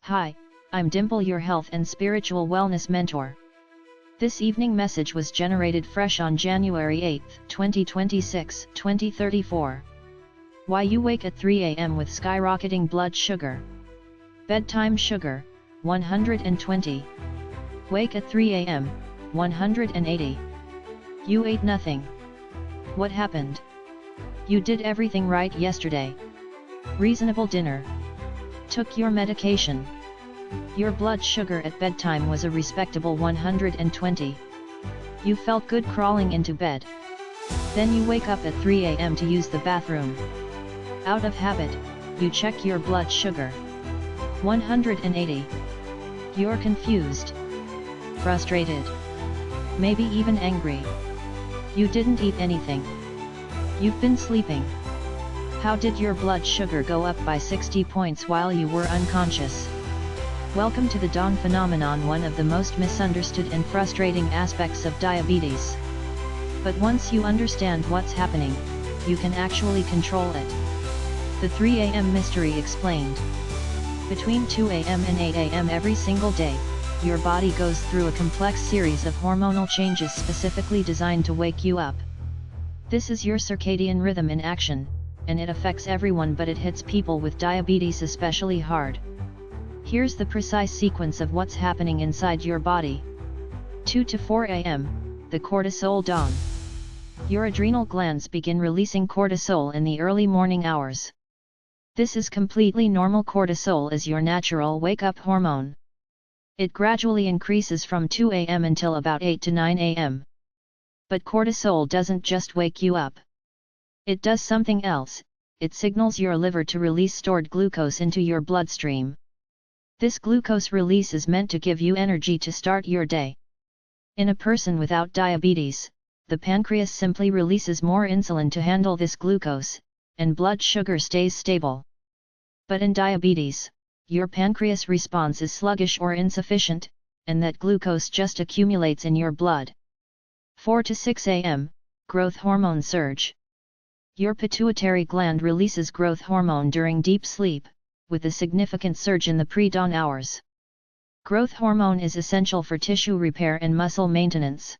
Hi, I'm Dimple, your health and spiritual wellness mentor. This evening message was generated fresh on January 8, 2026, 2034. Why you wake at 3 a.m. with skyrocketing blood sugar. Bedtime sugar, 120. Wake at 3 a.m., 180. You ate nothing. What happened? You did everything right yesterday. Reasonable dinner. Took your medication. Your blood sugar at bedtime was a respectable 120. You felt good crawling into bed. Then you wake up at 3 a.m. to use the bathroom. Out of habit, you check your blood sugar. 180. You're confused. Frustrated. Maybe even angry. You didn't eat anything. You've been sleeping. How did your blood sugar go up by 60 points while you were unconscious? Welcome to the dawn phenomenon, one of the most misunderstood and frustrating aspects of diabetes. But once you understand what's happening, you can actually control it. The 3 a.m. mystery explained. Between 2 a.m. and 8 a.m. every single day, your body goes through a complex series of hormonal changes specifically designed to wake you up. This is your circadian rhythm in action, and it affects everyone, but it hits people with diabetes especially hard. Here's the precise sequence of what's happening inside your body. 2 to 4 a.m., the cortisol dawn. Your adrenal glands begin releasing cortisol in the early morning hours. This is completely normal. Cortisol is your natural wake-up hormone. It gradually increases from 2 a.m. until about 8 to 9 a.m. But cortisol doesn't just wake you up. It does something else. It signals your liver to release stored glucose into your bloodstream. This glucose release is meant to give you energy to start your day. In a person without diabetes, the pancreas simply releases more insulin to handle this glucose, and blood sugar stays stable. But in diabetes, your pancreas response is sluggish or insufficient, and that glucose just accumulates in your blood. 4 to 6 a.m., growth hormone surge. Your pituitary gland releases growth hormone during deep sleep, with a significant surge in the pre-dawn hours. Growth hormone is essential for tissue repair and muscle maintenance.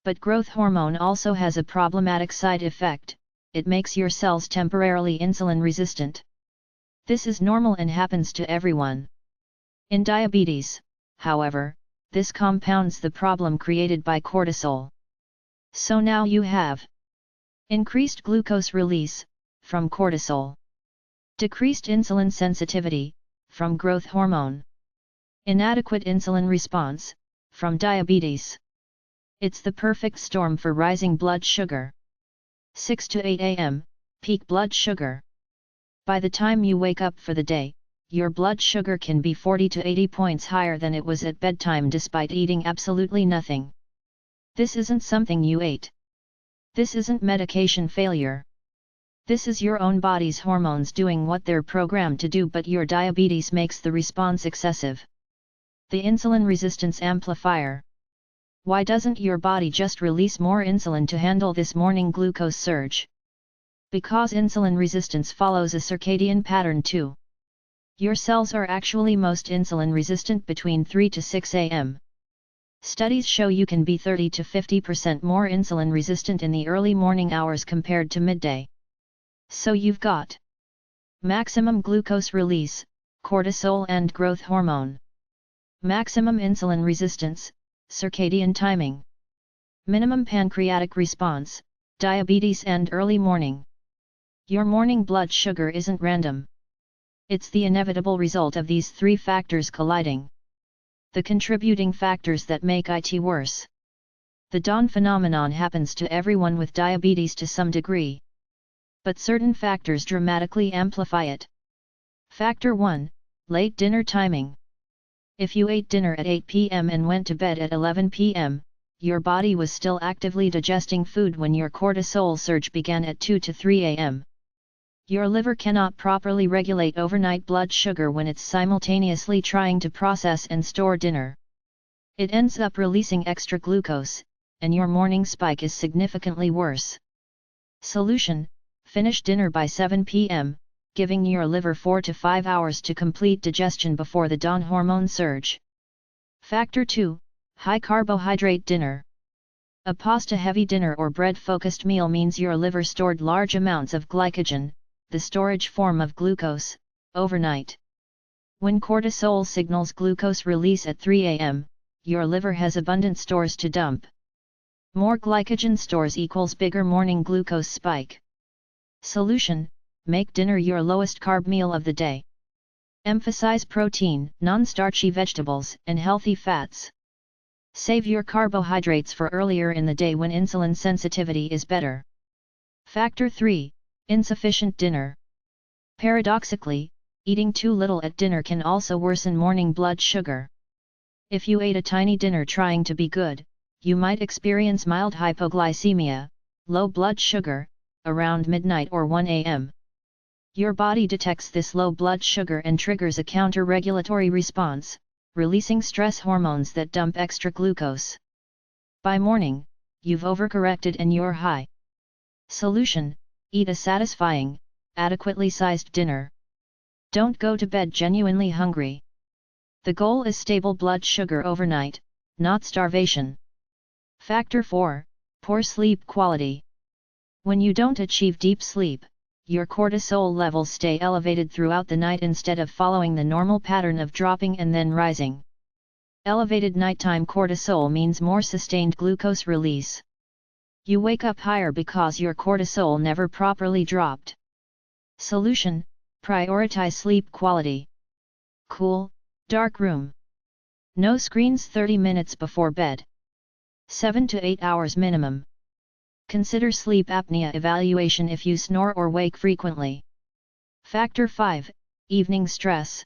But growth hormone also has a problematic side effect: it makes your cells temporarily insulin resistant. This is normal and happens to everyone. In diabetes, however, this compounds the problem created by cortisol. So now you have increased glucose release, from cortisol. Decreased insulin sensitivity, from growth hormone. Inadequate insulin response, from diabetes. It's the perfect storm for rising blood sugar. 6 to 8 a.m., peak blood sugar. By the time you wake up for the day, your blood sugar can be 40 to 80 points higher than it was at bedtime despite eating absolutely nothing. This isn't something you ate. This isn't medication failure. This is your own body's hormones doing what they're programmed to do, but your diabetes makes the response excessive. The insulin resistance amplifier. Why doesn't your body just release more insulin to handle this morning glucose surge? Because insulin resistance follows a circadian pattern too. Your cells are actually most insulin resistant between 3 to 6 a.m. Studies show you can be 30 to 50% more insulin resistant in the early morning hours compared to midday. So you've got maximum glucose release, cortisol and growth hormone. Maximum insulin resistance, circadian timing. Minimum pancreatic response, diabetes and early morning. Your morning blood sugar isn't random. It's the inevitable result of these three factors colliding. The contributing factors that make it worse. The dawn phenomenon happens to everyone with diabetes to some degree. But certain factors dramatically amplify it. Factor 1, late dinner timing. If you ate dinner at 8 p.m. and went to bed at 11 p.m., your body was still actively digesting food when your cortisol surge began at 2 to 3 a.m. Your liver cannot properly regulate overnight blood sugar when it's simultaneously trying to process and store dinner. It ends up releasing extra glucose, and your morning spike is significantly worse. Solution: finish dinner by 7 p.m., giving your liver 4 to 5 hours to complete digestion before the dawn hormone surge. Factor 2. High carbohydrate dinner. A pasta-heavy dinner or bread-focused meal means your liver stored large amounts of glycogen, the storage form of glucose, overnight. When cortisol signals glucose release at 3 a.m., your liver has abundant stores to dump. More glycogen stores equals bigger morning glucose spike. Solution: make dinner your lowest carb meal of the day. Emphasize protein, non-starchy vegetables, and healthy fats. Save your carbohydrates for earlier in the day when insulin sensitivity is better. Factor 3. Insufficient dinner. Paradoxically, eating too little at dinner can also worsen morning blood sugar. If you ate a tiny dinner trying to be good, you might experience mild hypoglycemia, low blood sugar, around midnight or 1 a.m. Your body detects this low blood sugar and triggers a counter-regulatory response, releasing stress hormones that dump extra glucose. By morning, you've overcorrected and you're high. Solution: eat a satisfying, adequately sized dinner. Don't go to bed genuinely hungry. The goal is stable blood sugar overnight, not starvation. Factor 4. Poor sleep quality. When you don't achieve deep sleep, your cortisol levels stay elevated throughout the night instead of following the normal pattern of dropping and then rising. Elevated nighttime cortisol means more sustained glucose release. You wake up higher because your cortisol never properly dropped. Solution: prioritize sleep quality. Cool, dark room. No screens 30 minutes before bed. 7 to 8 hours minimum. Consider sleep apnea evaluation if you snore or wake frequently. Factor 5. Evening stress.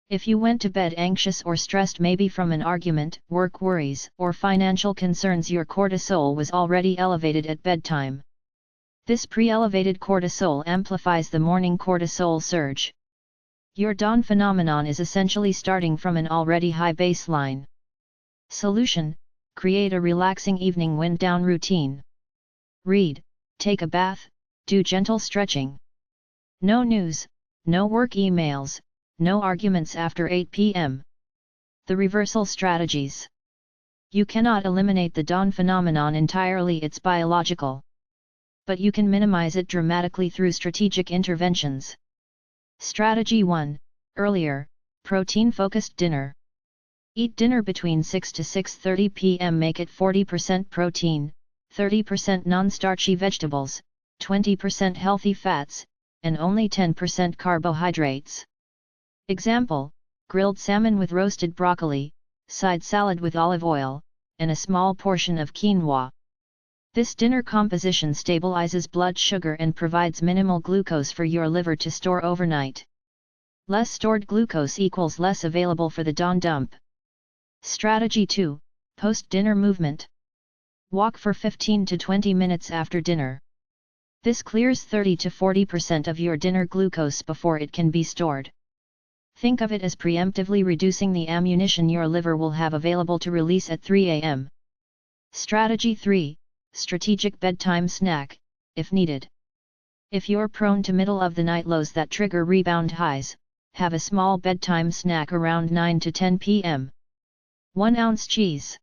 If you went to bed anxious or stressed, maybe from an argument, work worries, or financial concerns, your cortisol was already elevated at bedtime. This pre-elevated cortisol amplifies the morning cortisol surge. Your dawn phenomenon is essentially starting from an already high baseline. Solution: create a relaxing evening wind-down routine. Read, take a bath, do gentle stretching. No news, no work emails, no arguments after 8 p.m. The reversal strategies. You cannot eliminate the dawn phenomenon entirely, it's biological. But you can minimize it dramatically through strategic interventions. Strategy 1. Earlier, protein-focused dinner. Eat dinner between 6 to 6:30 p.m. Make it 40% protein, 30% non-starchy vegetables, 20% healthy fats, and only 10% carbohydrates. Example: grilled salmon with roasted broccoli, side salad with olive oil, and a small portion of quinoa. This dinner composition stabilizes blood sugar and provides minimal glucose for your liver to store overnight. Less stored glucose equals less available for the dawn dump. Strategy 2. Post-dinner movement. Walk for 15 to 20 minutes after dinner. This clears 30 to 40% of your dinner glucose before it can be stored. Think of it as preemptively reducing the ammunition your liver will have available to release at 3 a.m. Strategy 3. Strategic bedtime snack, if needed. If you're prone to middle-of-the-night lows that trigger rebound highs, have a small bedtime snack around 9 to 10 p.m. 1 ounce cheese.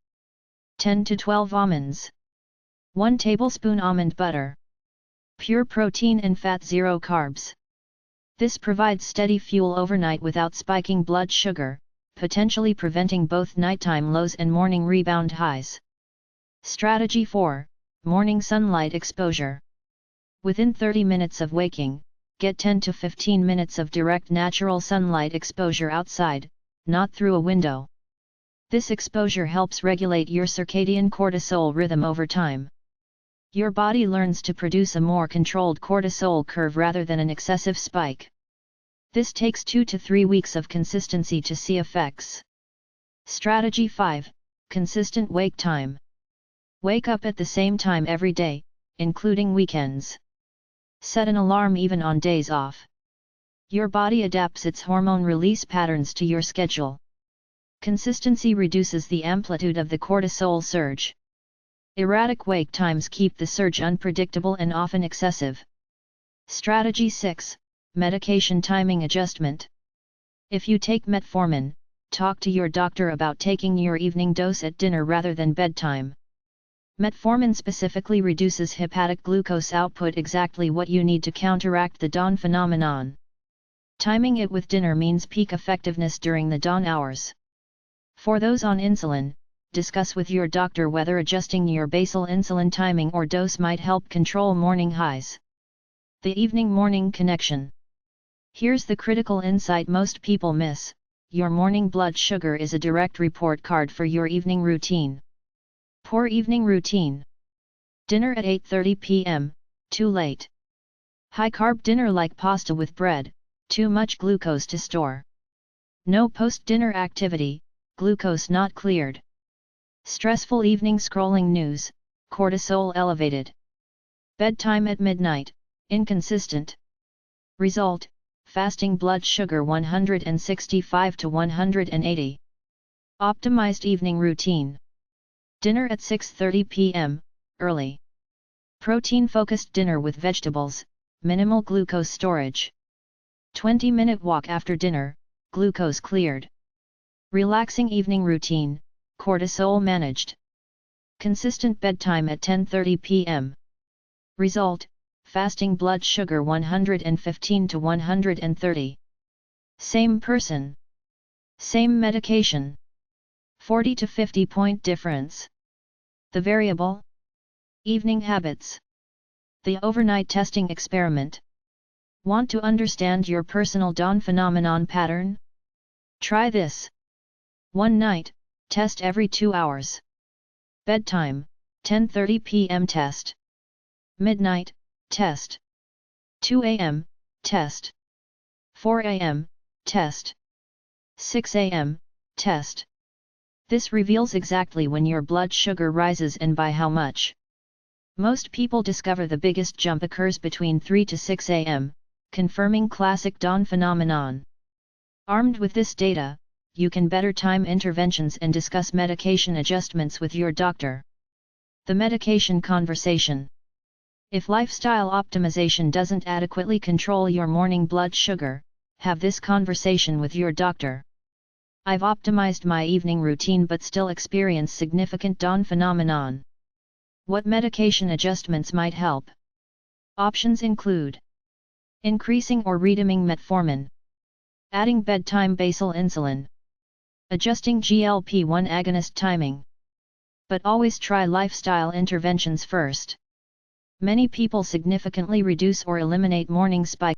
10 to 12 almonds. 1 tablespoon almond butter. Pure protein and fat, 0 carbs. This provides steady fuel overnight without spiking blood sugar, potentially preventing both nighttime lows and morning rebound highs. Strategy 4. Morning sunlight exposure. Within 30 minutes of waking, get 10 to 15 minutes of direct natural sunlight exposure outside, not through a window. This exposure helps regulate your circadian cortisol rhythm over time. Your body learns to produce a more controlled cortisol curve rather than an excessive spike. This takes 2 to 3 weeks of consistency to see effects. Strategy 5. Consistent wake time. Wake up at the same time every day, including weekends. Set an alarm even on days off. Your body adapts its hormone release patterns to your schedule. Consistency reduces the amplitude of the cortisol surge. Erratic wake times keep the surge unpredictable and often excessive. Strategy 6. medication timing adjustment. If you take metformin, talk to your doctor about taking your evening dose at dinner rather than bedtime. Metformin specifically reduces hepatic glucose output, exactly what you need to counteract the dawn phenomenon. Timing it with dinner means peak effectiveness during the dawn hours. For those on insulin, discuss with your doctor whether adjusting your basal insulin timing or dose might help control morning highs. The evening-morning connection. Here's the critical insight most people miss: your morning blood sugar is a direct report card for your evening routine. Poor evening routine. Dinner at 8:30 p.m., too late. High-carb dinner like pasta with bread, too much glucose to store. No post-dinner activity, glucose not cleared. Stressful evening scrolling news, cortisol elevated. Bedtime at midnight, inconsistent. Result: fasting blood sugar 165 to 180. Optimized evening routine. Dinner at 6:30 p.m., early. Protein-focused dinner with vegetables, minimal glucose storage. 20-minute walk after dinner, glucose cleared. Relaxing evening routine, cortisol managed. Consistent bedtime at 10:30 p.m. Result: fasting blood sugar 115 to 130. Same person. Same medication. 40 to 50 point difference. The variable? Evening habits. The overnight testing experiment. Want to understand your personal dawn phenomenon pattern? Try this. One night, test every 2 hours. Bedtime, 10:30 p.m. test. Midnight, test. 2 a.m., test. 4 a.m., test. 6 a.m., test. This reveals exactly when your blood sugar rises and by how much. Most people discover the biggest jump occurs between 3 to 6 a.m., confirming classic dawn phenomenon. Armed with this data, you can better time interventions and discuss medication adjustments with your doctor. The medication conversation. If lifestyle optimization doesn't adequately control your morning blood sugar, have this conversation with your doctor. I've optimized my evening routine but still experience significant dawn phenomenon. What medication adjustments might help? Options include increasing or reducing metformin, adding bedtime basal insulin, adjusting GLP-1 agonist timing. But always try lifestyle interventions first. Many people significantly reduce or eliminate morning spike